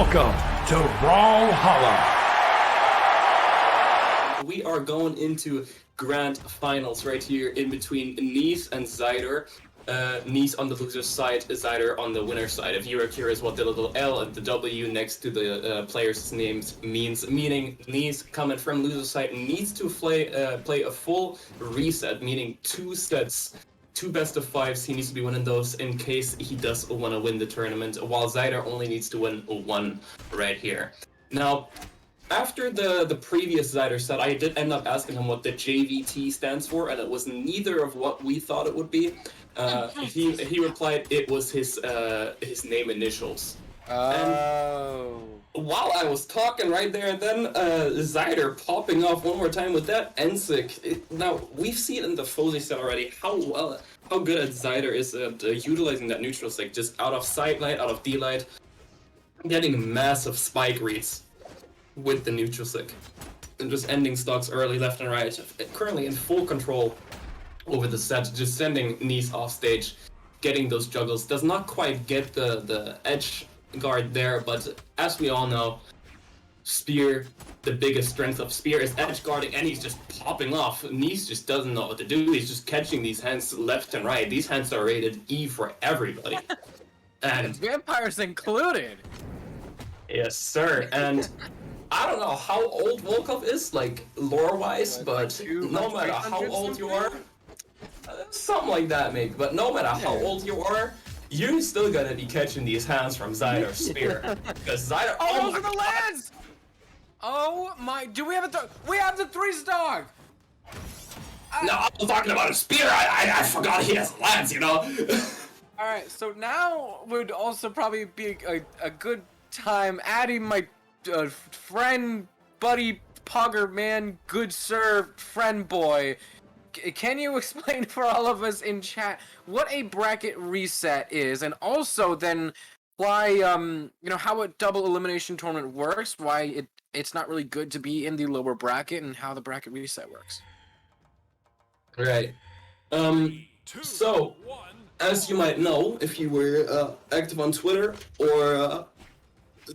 Welcome to Brawlhalla. We are going into grand finals right here in between Neeze and Zyder. Neeze on the loser's side, Zyder on the winner's side. If you are curious what the little L and the W next to the players' names means, meaning Neeze coming from loser's side needs to play a full reset, meaning 2 sets. 2 best of 5s, he needs to be winning those in case he does want to win the tournament, while Zyder only needs to win 1 right here. Now, after the previous Zyder set, I did end up asking him what the JVT stands for, and it was neither of what we thought it would be. He replied it was his name initials. Oh. And while I was talking right there and then, Zyder popping off one more time with that NSIC. Now, we've seen in the VODS set already how good at Zyder is at utilizing that neutral stick, just out of sight light, out of D-light, getting massive spike reads with the neutral stick, and just ending stocks early, left and right. Currently in full control over the set, just sending Neeze off stage, getting those juggles. Does not quite get the edge guard there, but as we all know, Spear, the biggest strength of Spear is edge guarding, and he's just popping off. Neeze just doesn't know what to do. He's just catching these hands left and right. These hands are rated E for everybody. And vampires included. Yes, sir. And I don't know how old Volkov is, like, lore-wise, but no matter how old you are, something like that, maybe, but no matter how old you are, you're still gonna be catching these hands from Zyder's Spear. Because Zyder— Oh, those are the lands! Oh my, do we have we have the 3-star! No, I'm talking about a Spear, I forgot he has lands, you know? Alright, so now would also probably be a good time adding my friend, buddy, pogger man, good sir, friend boy. Can you explain for all of us in chat what a bracket reset is, and also then why how a double elimination tournament works, why it's not really good to be in the lower bracket, and how the bracket reset works? Right. So, as you might know, if you were active on Twitter or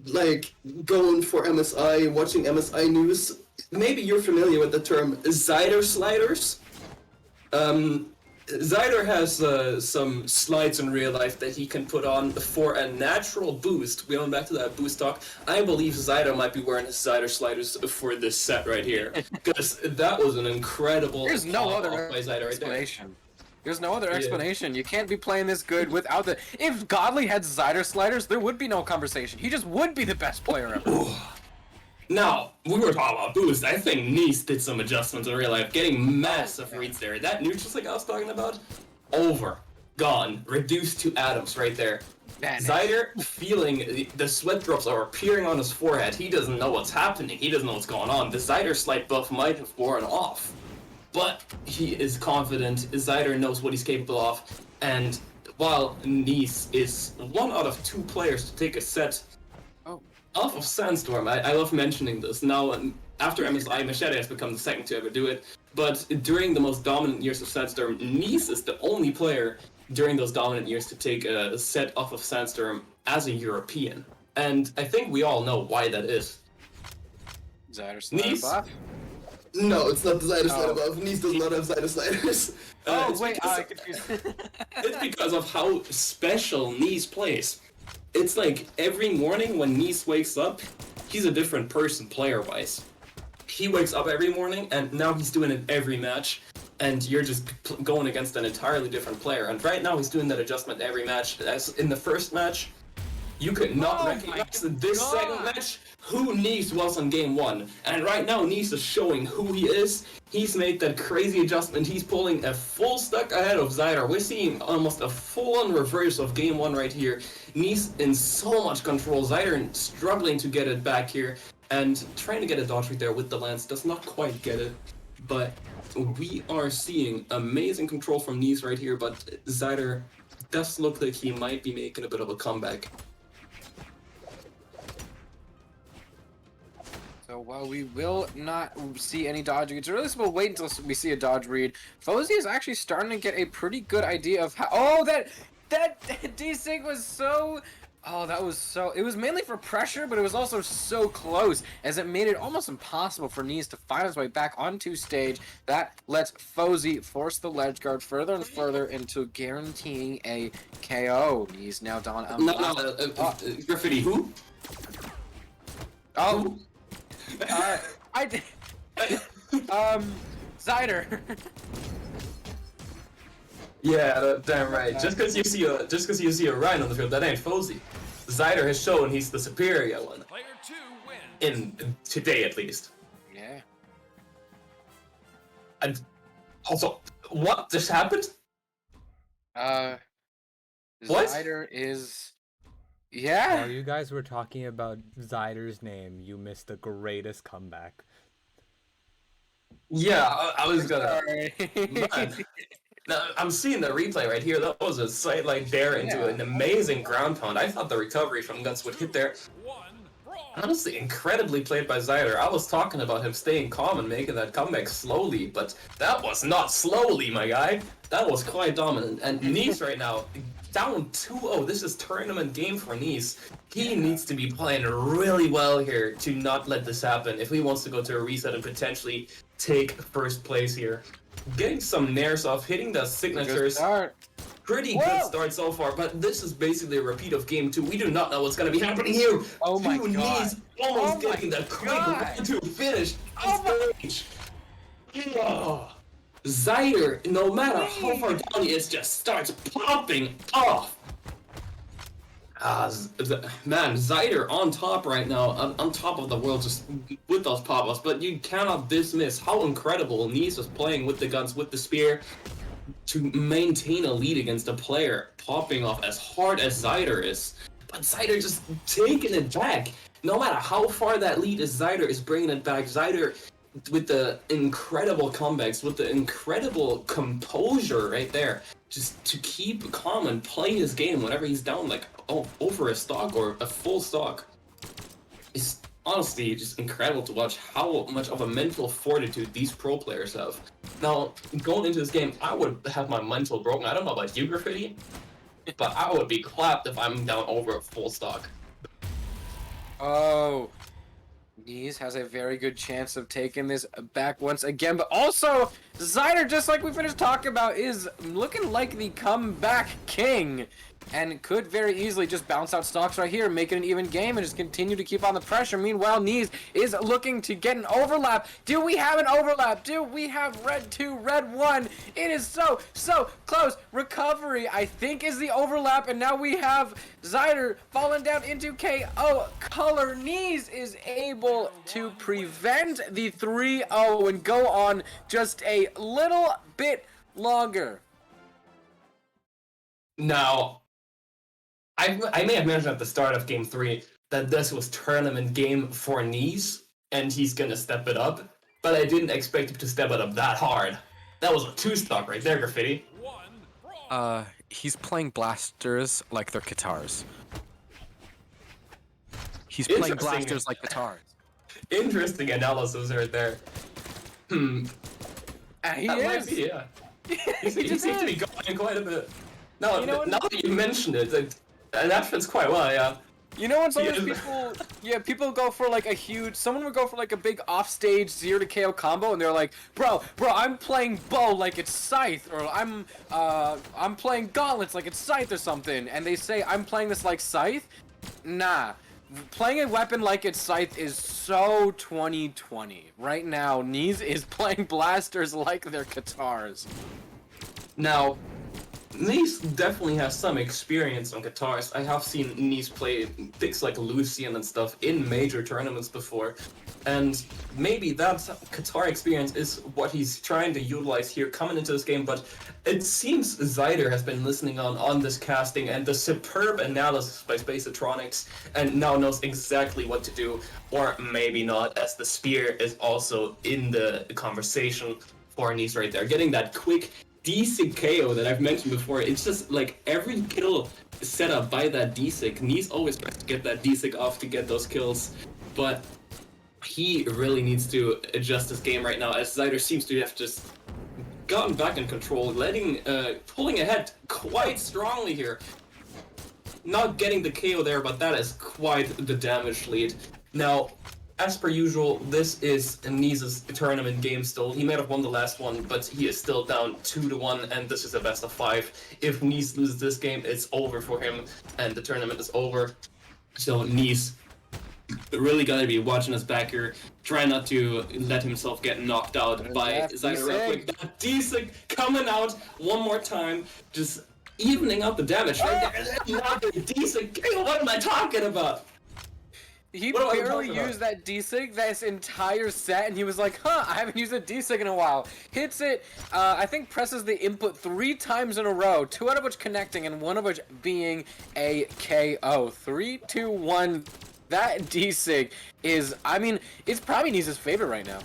like going for MSI, watching MSI news, maybe you're familiar with the term Zyder sliders. Zyder has some slides in real life that he can put on for a natural boost. Going back to that boost talk, I believe Zyder might be wearing his Zyder sliders for this set right here, because that was an incredible. There's no other explanation. There's no other explanation. You can't be playing this good without the. If Godly had Zyder sliders, there would be no conversation. He just would be the best player ever. Now, we were talking about boost. I think Neeze did some adjustments in real life, getting massive reads there. That neutral stick I was talking about, over, gone, reduced to atoms right there. Zyder feeling the sweat drops are appearing on his forehead. He doesn't know what's happening. He doesn't know what's going on. The Zyder slight buff might have worn off, but he is confident. Zyder knows what he's capable of, and while Neeze is 1 out of 2 players to take a set off of Sandstorm. I love mentioning this. Now, after MSI, Machete has become the second to ever do it, but during the most dominant years of Sandstorm, Neeze is the only player during those dominant years to take a set off of Sandstorm as a European. And I think we all know why that is. Zyder slider buff? No, it's not the Zyder slider buff. Neeze does not have Zyder sliders. It's because of how special Neeze plays. It's like every morning when Neeze wakes up, he's a different person player-wise. He wakes up every morning, and now he's doing it every match, and you're just going against an entirely different player. And right now he's doing that adjustment every match. As in the first match, you could not recognize in this second match who Neeze was on game 1. And right now Neeze is showing who he is. He's made that crazy adjustment. He's pulling a full stack ahead of Zyder. We're seeing almost a full-on reverse of game 1 right here. Neeze in so much control. Zyder struggling to get it back here. And trying to get a dodge right there with the lance. Does not quite get it. But we are seeing amazing control from Neeze right here. But Zyder does look like he might be making a bit of a comeback. So while we will not see any dodge reads, or at least we'll wait until we see a dodge read, VODS is actually starting to get a pretty good idea of how— oh, that D-Sync was so Oh, that was so... It was mainly for pressure, but it was also so close, as it made it almost impossible for Neeze to find his way back onto stage. That lets Fozy force the ledge guard further and further into guaranteeing a KO. Neeze now down... Graffiti, who? Oh. I did... Zyder. Yeah, damn right. Just because you see a Ryan on the field, that ain't Fozy. Zyder has shown he's the superior one. Player 2 wins. In today, at least. Yeah. And also, what just happened? What? Zyder is... Yeah. While you guys were talking about Zyder's name, you missed the greatest comeback. Yeah, I was gonna. Sorry. Man. Now, I'm seeing the replay right here. That was a sideline dare into an amazing ground pound. I thought the recovery from Guts would hit there. Honestly, incredibly played by Zyder. I was talking about him staying calm and making that comeback slowly, but that was not slowly, my guy. That was quite dominant. And Neeze right now, down 2-0. This is tournament game for Neeze. He needs to be playing really well here to not let this happen if he wants to go to a reset and potentially take first place here. Getting some nairs off, hitting the signatures. Pretty good start so far, but this is basically a repeat of game 2. We do not know what's going to be happening here. Oh my god. Neeze almost getting the quick 1-2 finish. Oh. Zyder, no matter how far down he is, just starts popping off. Man, Zyder on top right now, on top of the world, just with those pop-offs. But you cannot dismiss how incredible Neeze was playing with the guns, with the spear, to maintain a lead against a player popping off as hard as Zyder is. But Zyder just taking it back. No matter how far that lead is, Zyder is bringing it back. Zyder, with the incredible comebacks, with the incredible composure right there, just to keep calm and play his game whenever he's down like over a stock or a full stock. It's honestly just incredible to watch how much of a mental fortitude these pro players have. Now, going into this game, I would have my mental broken. I don't know about you, Graffiti, but I would be clapped if I'm down over a full stock. Oh. Neeze has a very good chance of taking this back once again, but also Zyder, just like we finished talking about, is looking like the comeback king, and could very easily just bounce out stocks right here, make it an even game, and just continue to keep on the pressure. Meanwhile, Neeze is looking to get an overlap. Do we have an overlap? Do we have red 2, red 1? It is so close. Recovery, I think, is the overlap, and now we have Zyder falling down into KO color. Neeze is able to prevent the 3-0 and go on just a little bit longer. Now, I may have mentioned at the start of Game 3 that this was tournament game for Neeze, and he's gonna step it up, but I didn't expect him to step it up that hard. That was a 2-stock right there, Graffiti. He's playing blasters like they're guitars. He's playing blasters like guitars. Interesting analysis right there. He Might be, yeah. He seems to be going quite a bit. No, now that you mentioned it, that fits quite well, yeah. You know when some of those people, people go for like a huge, someone would go for like a big offstage 0 to KO combo, and they're like, bro, I'm playing bow like it's Scythe, or I'm playing gauntlets like it's Scythe or something, and they say I'm playing this like Scythe. Nah, playing a weapon like it's Scythe is so 2020. Right now, Neeze is playing blasters like they're guitars. Now, Neeze definitely has some experience on guitars. I have seen Neeze play picks like Lucian and stuff in major tournaments before, and maybe that guitar experience is what he's trying to utilize here coming into this game, but it seems Zyder has been listening on this casting and the superb analysis by Spaceatronics, and now knows exactly what to do, or maybe not, as the spear is also in the conversation for Neeze right there. Getting that quick D-Sig KO that I've mentioned before, it's just like every kill set up by that D-Sig. Neeze always tries to get that D-Sig off to get those kills, but he really needs to adjust his game right now, as Zyder seems to have just gotten back in control, pulling ahead quite strongly here. not getting the KO there, but that is quite the damage lead. Now, as per usual, this is Neeze's tournament game still. He may have won the last one, but he is still down 2-1, and this is a best of 5. If Neeze loses this game, it's over for him, and the tournament is over. So Neeze really gotta be watching us back here. Try not to let himself get knocked out by Zyder real quick. That D-Sig coming out one more time, just evening out the damage right there. Not the D-Sig. What am I talking about? He barely used that D-Sig this entire set, and he was like, huh, I haven't used a D-Sig in a while. Hits it, I think presses the input 3 times in a row, 2 out of which connecting, and 1 of which being a KO. 3, 2, 1. That D-Sig is, I mean, it's probably Neeze's favorite right now.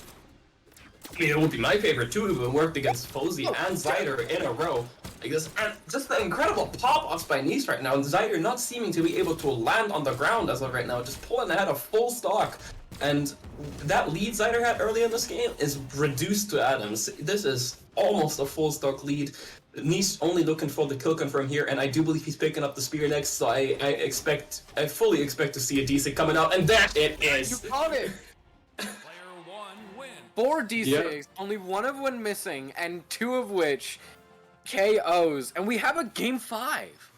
I mean, it would be my favorite too if it worked against Fozy and Zyder in a row. Like this, and just the incredible pop-offs by Neeze right now, and Zyder not seeming to be able to land on the ground as of right now, just pulling ahead of full stock. And that lead Zyder had early in this game is reduced to atoms. This is almost a full stock lead. Neeze only looking for the kill confirm here, and I do believe he's picking up the spear next, so I fully expect to see a D-Sig coming out, and there it is! You called it! 4 D-Sigs, only 1 of 1 missing, and 2 of which KOs, and we have a game 5.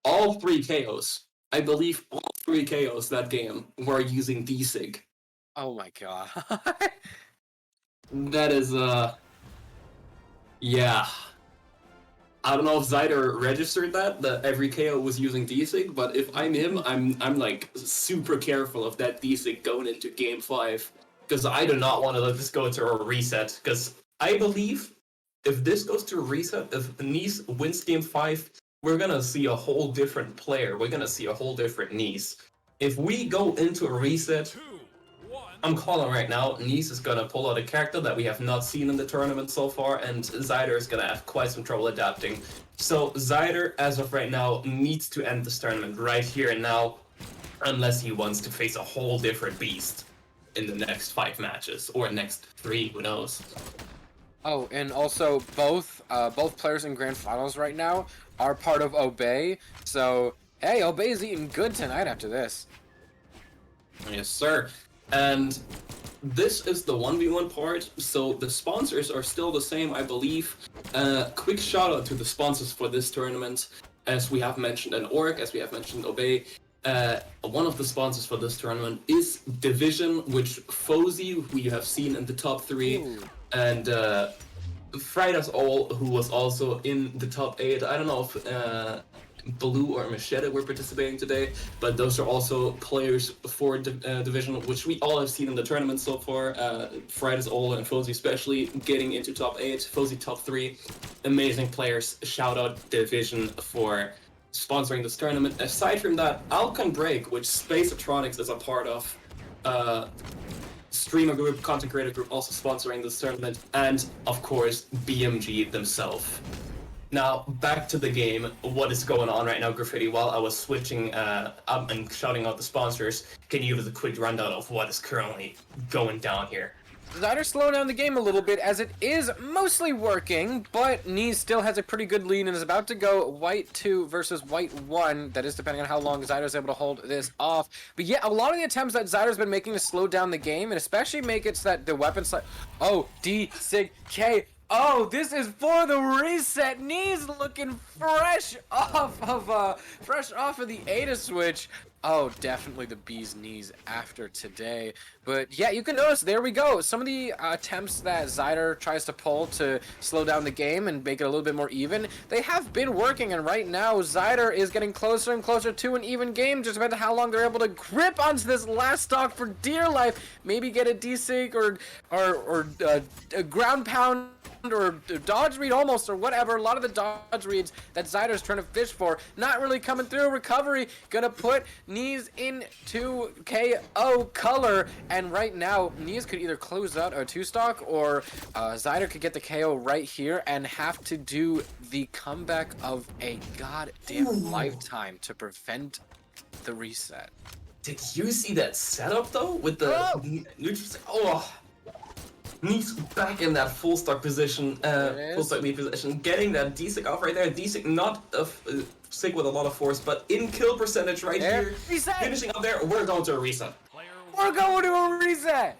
All 3 KOs. I believe all 3 KOs that game were using D-Sig. Oh my god. That is, yeah. I don't know if Zyder registered that every KO was using D-Sig, but if I'm him, I'm like super careful of that D-Sig going into game 5. Because I do not want to let this go to a reset. Because I believe if this goes to a reset, if Neeze wins game 5, we're going to see a whole different player. We're going to see a whole different Neeze. If we go into a reset, I'm calling right now, Neeze is going to pull out a character that we have not seen in the tournament so far, and Zyder is going to have quite some trouble adapting. So Zyder, as of right now, needs to end this tournament right here and now, unless he wants to face a whole different beast in the next 5 matches, or next 3, who knows. Oh, and also both players in Grand Finals right now are part of Obey, so hey, Obey's eating good tonight after this. Yes, sir. And this is the 1v1 part, so the sponsors are still the same, I believe. Quick shout out to the sponsors for this tournament, as we have mentioned an Orc, as we have mentioned Obey. One of the sponsors for this tournament is Division, which Fozy, who you have seen in the top 3, and Frida's All, who was also in the top 8. I don't know if Blue or Machete were participating today, but those are also players for Division, which we all have seen in the tournament so far. Frida's All and Fozy especially getting into top 8, Fozy top 3. Amazing players. Shout out Division for sponsoring this tournament. Aside from that, Alcon Break, which Spaceatronics is a part of, streamer group, content creator group, also sponsoring this tournament, and of course BMG themselves. Now back to the game. What is going on right now, Graffiti? While I was switching up and shouting out the sponsors, can you give us a quick rundown of what is currently going down here? Zyder slowed down the game a little bit as it is mostly working, but Neeze still has a pretty good lead and is about to go white 2 versus white 1. That is depending on how long Zyder's able to hold this off. But yeah, a lot of the attempts that Zyder's been making to slow down the game, and especially make it so that the weapon oh, D, Sig, K. Oh, this is for the reset. Neeze looking fresh off of the Ada switch. Oh, definitely the bee's knees after today. But yeah, you can notice, there we go. Some of the attempts that Zyder tries to pull to slow down the game and make it a little bit more even, they have been working. And right now, Zyder is getting closer and closer to an even game, just depending on how long they're able to grip onto this last stock for dear life. Maybe get a D-Sig or a ground pound or dodge read almost, or whatever. A lot of the dodge reads that Zyder's trying to fish for not really coming through. Recovery gonna put Neeze into KO color, and right now Neeze could either close out a 2-stock, or Zyder could get the KO right here and have to do the comeback of a goddamn lifetime to prevent the reset. Did you see that setup though with the neutral? Oh, Neeze back in that full stock position, full stock lead position, getting that D-Sig off right there. D-Sig not sick with a lot of force, but in kill percentage right here. Reset! Finishing up there, we're going to a reset. We're going to a reset!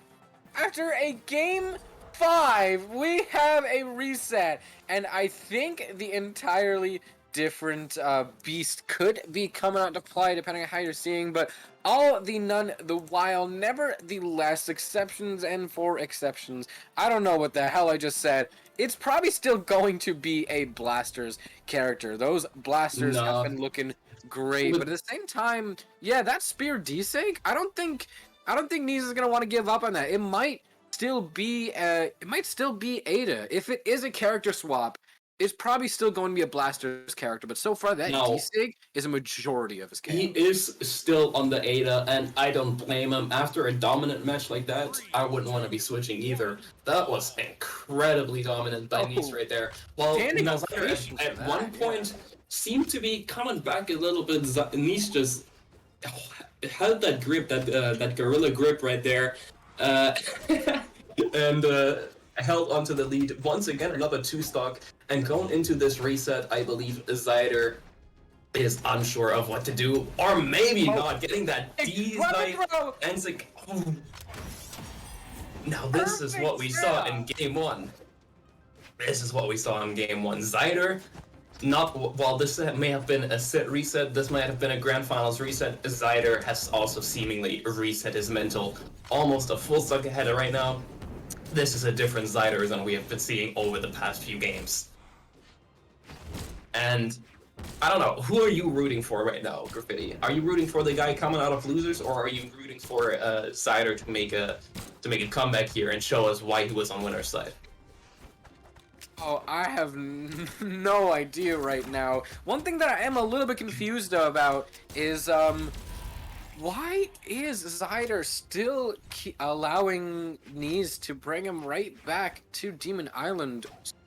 After a game 5, we have a reset. And I think the entirely different beast could be coming out to play depending on how you're seeing, but all the none the while, never the less, exceptions and for exceptions. I don't know what the hell I just said. It's probably still going to be a Blasters character. Those Blasters have been looking great, but at the same time, yeah, that Spear D-Sig, I don't think Neeze is gonna want to give up on that. It might still be Ada. If it is a character swap, it's probably still going to be a Blasters character, but so far that D-Sig is a majority of his game. He is still on the Ada, and I don't blame him. After a dominant match like that, I wouldn't want to be switching either. That was incredibly dominant by Neeze right there. Well, Zyder at one point seemed to be coming back a little bit. Neeze just held that grip, that gorilla grip right there, and held onto the lead. Once again, another 2-stock. And going into this reset, I believe Zyder is unsure of what to do, or maybe not. Getting that D-Snipe ends like. Oh. Now this is what we saw in game 1. This is what we saw in game 1. Zyder, while this may have been a set reset, this might have been a grand finals reset. Zyder has also seemingly reset his mental, almost a full stock ahead right now. This is a different Zyder than we have been seeing over the past few games. And I don't know, who are you rooting for right now, Graffiti? Are you rooting for the guy coming out of losers, or are you rooting for Zyder to make a comeback here and show us why he was on winner's side? Oh, I have no idea right now. One thing that I am a little bit confused about is why is Zyder still allowing Neeze to bring him right back to Demon Island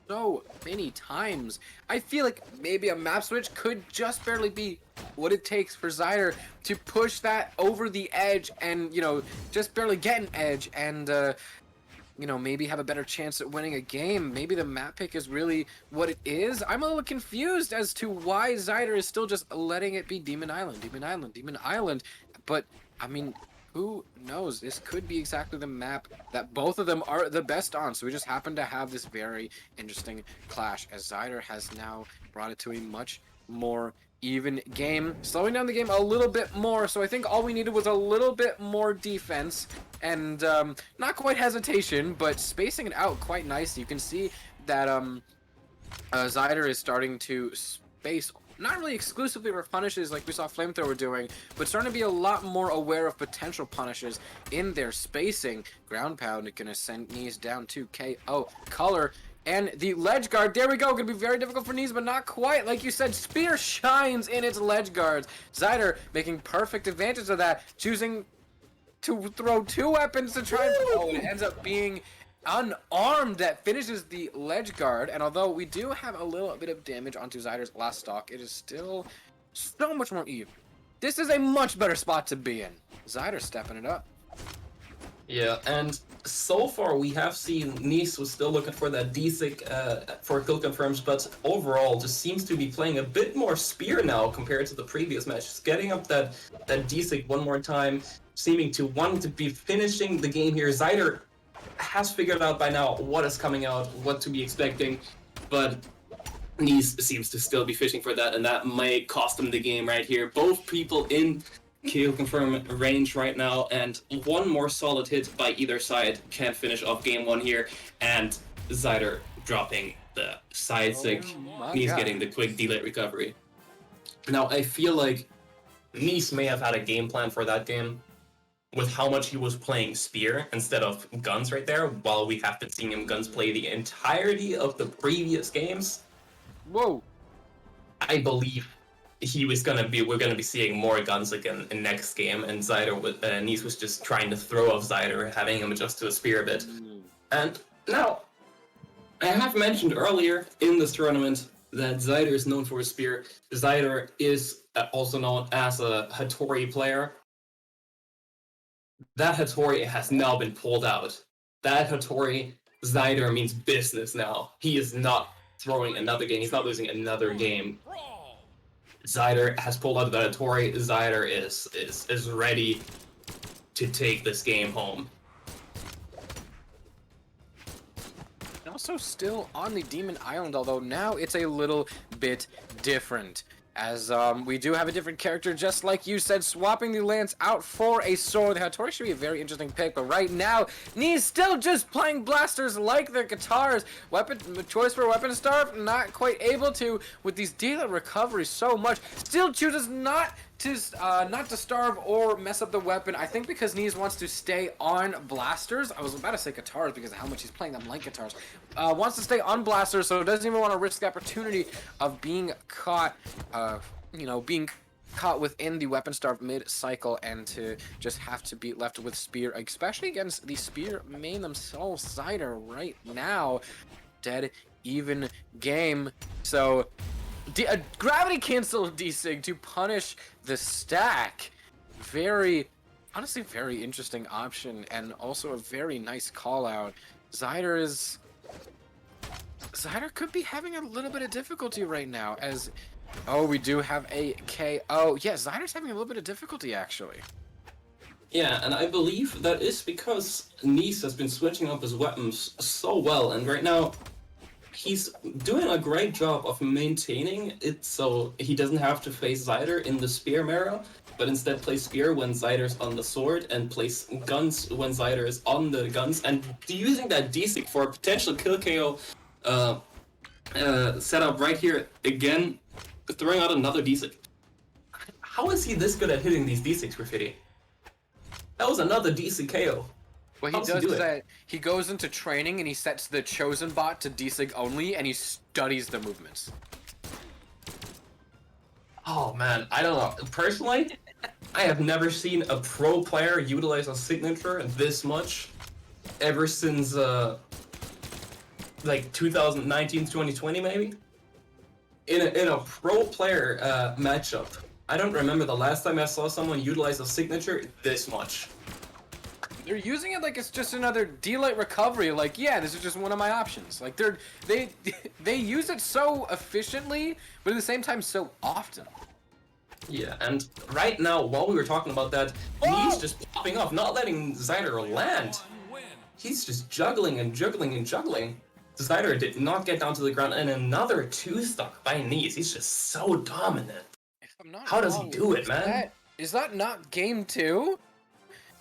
so many times? I feel like maybe a map switch could just barely be what it takes for Zyder to push that over the edge and, you know, just barely get an edge and, you know, maybe have a better chance at winning a game. Maybe the map pick is really what it is. I'm a little confused as to why Zyder is still just letting it be Demon Island, Demon Island, Demon Island. But, I mean, who knows? This could be exactly the map that both of them are the best on. So we just happen to have this very interesting clash as Zyder has now brought it to a much more even game, slowing down the game a little bit more. So I think all we needed was a little bit more defense and not quite hesitation, but spacing it out quite nicely. You can see that Zyder is starting to space not really exclusively for punishes like we saw Flamethrower doing, but starting to be a lot more aware of potential punishes in their spacing. Ground Pound gonna send Neeze down to KO. Color and the ledge guard, there we go, gonna be very difficult for Neeze, but not quite. Like you said, Spear shines in its ledge guards. Zyder making perfect advantage of that, choosing to throw 2 weapons to try and it ends up being unarmed that finishes the ledge guard. And although we do have a little bit of damage onto Zyder's last stock, it is still so much more even. This is a much better spot to be in. Zyder stepping it up. Yeah, and so far we have seen Neeze was still looking for that D-Sig for kill confirms, but overall just seems to be playing a bit more Spear now compared to the previous matches. Getting up that D-Sig one more time, seeming to want to be finishing the game here. Zyder has figured out by now what is coming out, what to be expecting, but Neeze seems to still be fishing for that, and that might cost him the game right here. Both people in kill confirm range right now, and one more solid hit by either side can finish off game 1 here, and Zyder dropping the side sig. Neeze getting the quick delayed recovery. Now I feel like Neeze may have had a game plan for that game, with how much he was playing Spear instead of Guns right there, while we have been seeing him Guns play the entirety of the previous games. Whoa. I believe we're gonna be seeing more Guns again in next game, and Neeze was just trying to throw off Zyder, having him adjust to a Spear a bit. And now, I have mentioned earlier in this tournament that Zyder is known for his Spear. Zyder is also known as a Hattori player. That Hattori has now been pulled out. that Hattori Zyder means business now. He is not throwing another game. He's not losing another game. Zyder has pulled out of the Hattori. Zyder is ready to take this game home. Also still on the Demon Island, although now it's a little bit different. As we do have a different character, just like you said, swapping the lance out for a sword. The Hattori should be a very interesting pick, but right now, Neeze still just playing blasters like the guitars. Weapon choice for weapon starve, not quite able to with these daily recoveries so much. Still chooses not to starve or mess up the weapon. I think because Neeze wants to stay on blasters. I was about to say guitars because of how much he's playing them like guitars. Wants to stay on blasters, so doesn't even want to risk the opportunity of being caught. Being caught within the weapon starve mid-cycle and to just have to be left with spear, especially against the spear main themselves. Zyder right now, dead even game. So gravity cancel desig to punish the stack. Honestly, very interesting option and also a very nice call out. Zyder could be having a little bit of difficulty right now as, oh, we do have a KO. Yeah, Zyder's having a little bit of difficulty actually. Yeah, and I believe that is because Neeze has been switching up his weapons so well, and right now he's doing a great job of maintaining it so he doesn't have to face Zyder in the spear mirror, but instead plays spear when Zyder's on the sword and plays guns when Zyder is on the guns, and using that D-Sig for a potential kill KO setup right here again, throwing out another D-Sig. How is he this good at hitting these D-Sigs, Graffiti? That was another D-Sig KO. What he does is that he goes into training and he sets the chosen bot to D-Sig only and he studies the movements. Oh man, I don't know. Personally, I have never seen a pro player utilize a signature this much ever since like 2019, 2020 maybe. In a pro player matchup, I don't remember the last time I saw someone utilize a signature this much. They're using it like it's just another D-Light recovery. Like, yeah, this is just one of my options. Like, they use it so efficiently, but at the same time so often. Yeah, and right now, while we were talking about that, he's just popping off, not letting Zyder land. He's just juggling and juggling and juggling. Zyder did not get down to the ground, and another 2-stock by Neeze. He's just so dominant. How does he do it, man? Is that not game 2?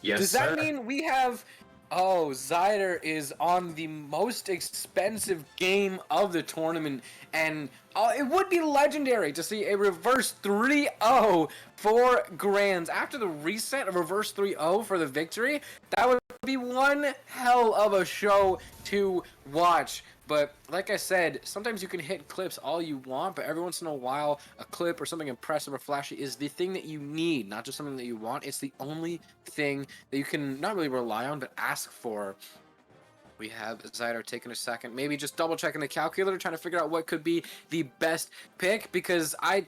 Yes, Does that mean we have... Oh, Zyder is on the most expensive game of the tournament, and it would be legendary to see a reverse 3-0 for Grands. After the reset, a reverse 3-0 for the victory, that would be one hell of a show to watch. But like I said, sometimes you can hit clips all you want, but every once in a while, a clip or something impressive or flashy is the thing that you need, not just something that you want. It's the only thing that you can not really rely on, but ask for. We have Zyder taking a second, maybe just double checking the calculator, trying to figure out what could be the best pick, because I'm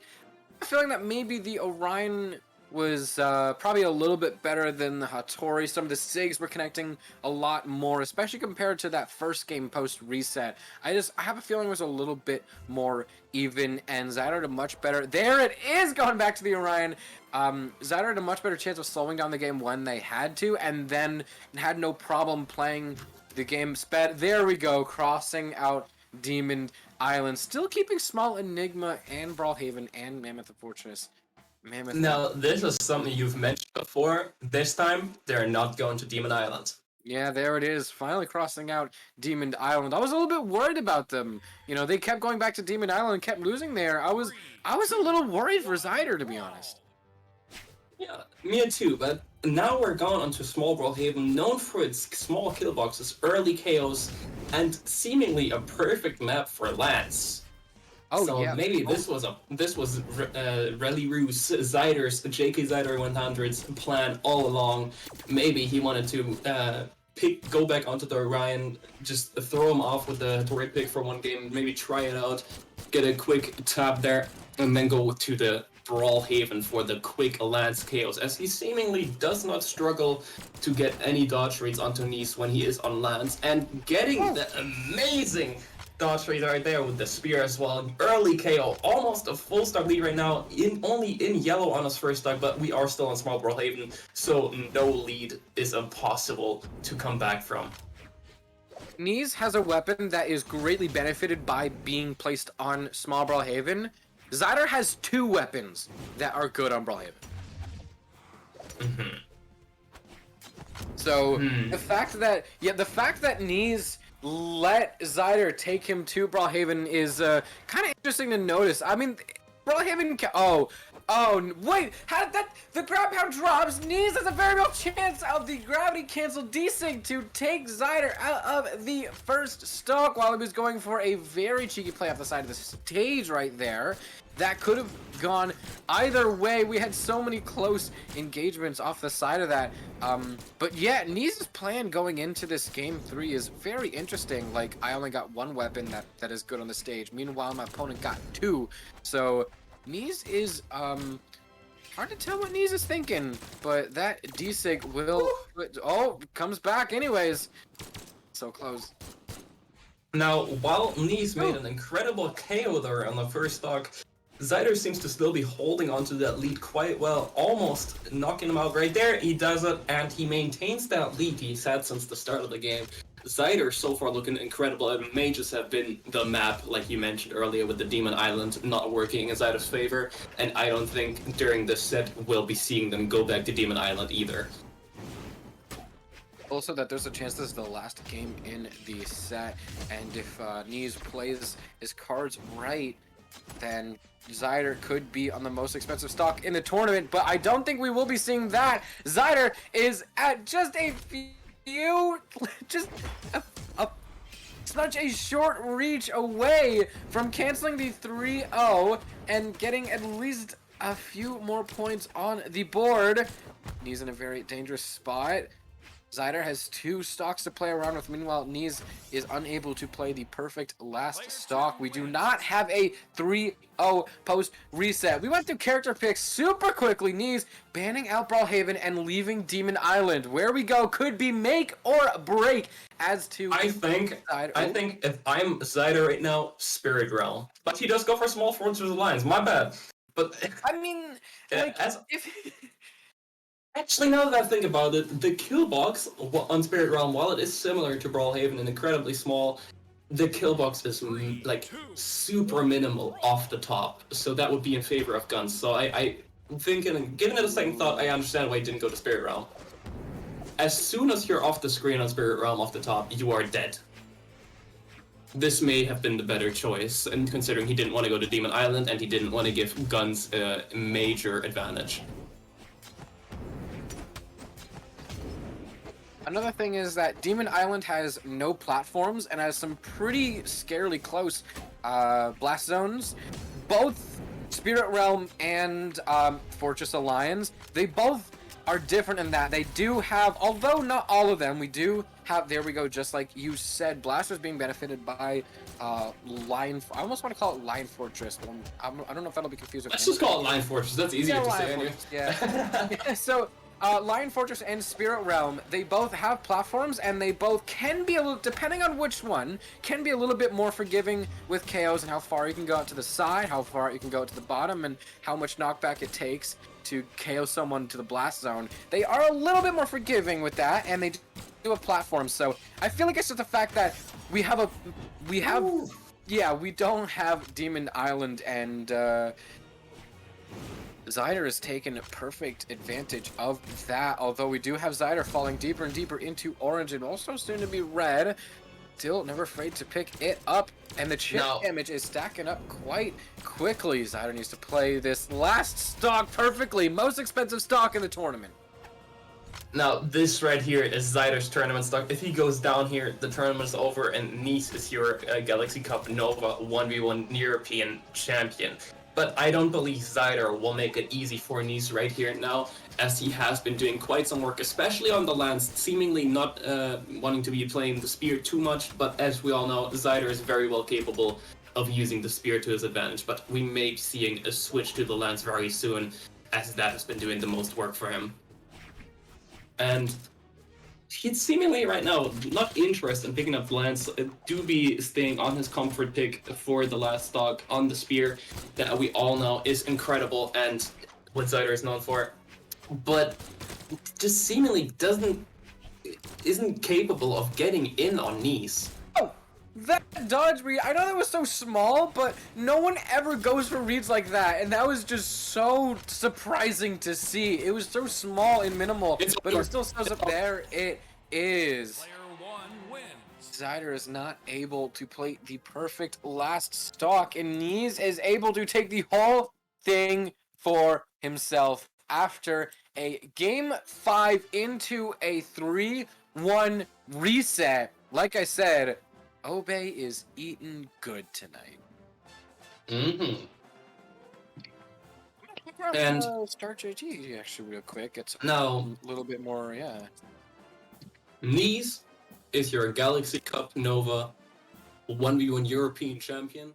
feeling that maybe the Orion was probably a little bit better than the Hattori. Some of the SIGs were connecting a lot more, especially compared to that first game post-reset. I have a feeling it was a little bit more even, and Zyder had a much better... There it is, going back to the Orion. Zyder had a much better chance of slowing down the game when they had to, and then had no problem playing the game sped. There we go, crossing out Demon Island. Still keeping Small Enigma and Brawlhaven and Mammoth of Fortress. Now, this is something you've mentioned before. This time, they're not going to Demon Island. Yeah, there it is. Finally crossing out Demon Island. I was a little bit worried about them. You know, they kept going back to Demon Island and kept losing there. I was a little worried for Zyder, to be honest. Yeah, me too, but now we're gone onto Small Brawlhaven, known for its small kill boxes, early KOs, and seemingly a perfect map for Lance. Oh, so yeah. maybe this was Rally Roo's Zyder's JK Zyder 100's plan all along. Maybe he wanted to go back onto the Orion, just throw him off with the Hattori pick for one game, maybe try it out, get a quick tap there, and then go to the Brawlhaven for the quick Lance KOs, as he seemingly does not struggle to get any dodge rates onto Neeze when he is on Lance, and getting the amazing dodge rate right there with the spear as well. Early KO, almost a full stock lead right now, only in yellow on his first stock, but we are still on small Brawlhaven, so no lead is impossible to come back from. Neeze has a weapon that is greatly benefited by being placed on small Brawlhaven. Zyder has 2 weapons that are good on Brawlhaven. So the fact that Neeze let Zyder take him to Brawlhaven is kind of interesting to notice. I mean, Brawlhaven wait, how did that, the grab pound drops, Neeze has a very real chance of the gravity cancel desync to take Zyder out of the first stock while he was going for a very cheeky play off the side of the stage right there. That could have gone either way. We had so many close engagements off the side of that. But yeah, Neeze's plan going into this game 3 is very interesting. Like, I only got 1 weapon that is good on the stage. Meanwhile, my opponent got 2. So Neeze is hard to tell what Neeze is thinking, but that desync will comes back anyways. So close. Now, while Neeze made an incredible KO there on the first stock, Zyder seems to still be holding onto that lead quite well, almost knocking him out right there. He does it, and he maintains that lead he's had since the start of the game. Zyder so far looking incredible. It may just have been the map, like you mentioned earlier, with the Demon Island not working in Zyder's favor, and I don't think during this set we'll be seeing them go back to Demon Island either. Also, that there's a chance this is the last game in the set, and if Neeze plays his cards right, then Zyder could be on the most expensive stock in the tournament, but I don't think we will be seeing that. Zyder is at just a few, such a short reach away from canceling the 3-0 and getting at least a few more points on the board. Neeze in a very dangerous spot. Zyder has 2 stocks to play around with. Meanwhile, Neeze is unable to play the perfect last stock. We do not have a 3-0 post reset. We went through character picks super quickly. Neeze banning out Brawlhaven and leaving Demon Island. Where we go could be make or break as to I think if I'm Zyder right now, Spirit Realm. But he does go for small Fortress Alliance. My bad. But I mean, like, if actually, now that I think about it, the kill box on Spirit Realm, while it is similar to Brawlhaven and incredibly small, the kill box is like super minimal off the top. So that would be in favor of guns. So I thinking, giving it a second thought, I understand why he didn't go to Spirit Realm. As soon as you're off the screen on Spirit Realm off the top, you are dead. This may have been the better choice, and considering he didn't want to go to Demon Island and he didn't want to give guns a major advantage. Another thing is that Demon Island has no platforms and has some pretty scarily close blast zones. Both Spirit Realm and Fortress Alliance, they both are different in that they do have, although not all of them, we do have, there we go, just like you said, blasters being benefited by Line, I almost want to call it Line Fortress, but I don't know if that'll be confusing. Let's just call it Line Fortress, that's easier to say anyway. Yeah. So Lion Fortress and Spirit Realm, they both have platforms, and they both can be a little, depending on which one, can be a little bit more forgiving with KOs and how far you can go out to the side, how far you can go to the bottom, and how much knockback it takes to KO someone to the blast zone. They are a little bit more forgiving with that, and they do have platforms. So I feel like it's just the fact that we don't have Demon Island, and Zyder has taken perfect advantage of that, although we do have Zyder falling deeper and deeper into orange and also soon to be red. Still never afraid to pick it up, and the chip damage is stacking up quite quickly. Zyder needs to play this last stock perfectly, most expensive stock in the tournament. Now, this right here is Zyder's tournament stock. If he goes down here, the tournament is over, and Neeze is your Galaxy Cup Nova 1v1 European champion. But I don't believe Zyder will make it easy for Neeze right here now, as he has been doing quite some work, especially on the lands, seemingly not wanting to be playing the spear too much, but as we all know, Zyder is very well capable of using the spear to his advantage, but we may be seeing a switch to the lance very soon, as that has been doing the most work for him. And he's seemingly right now not interested in picking up the lance. Do be staying on his comfort pick for the last stock on the spear that we all know is incredible and what Zyder is known for, but just seemingly isn't capable of getting in on Neeze. Oh, that dodge read, I know that was so small, but no one ever goes for reads like that, and that was just so surprising to see. It was so small and minimal, but it still shows up there. It is. Zyder is not able to play the perfect last stock, and Neeze is able to take the whole thing for himself after a Game 5 into a 3-1 reset. Like I said, Obey is eating good tonight. Mm-hmm. And Start JG actually real quick. It's now a little bit more, yeah. Neeze is your Galaxy Cup Nova 1v1 European champion.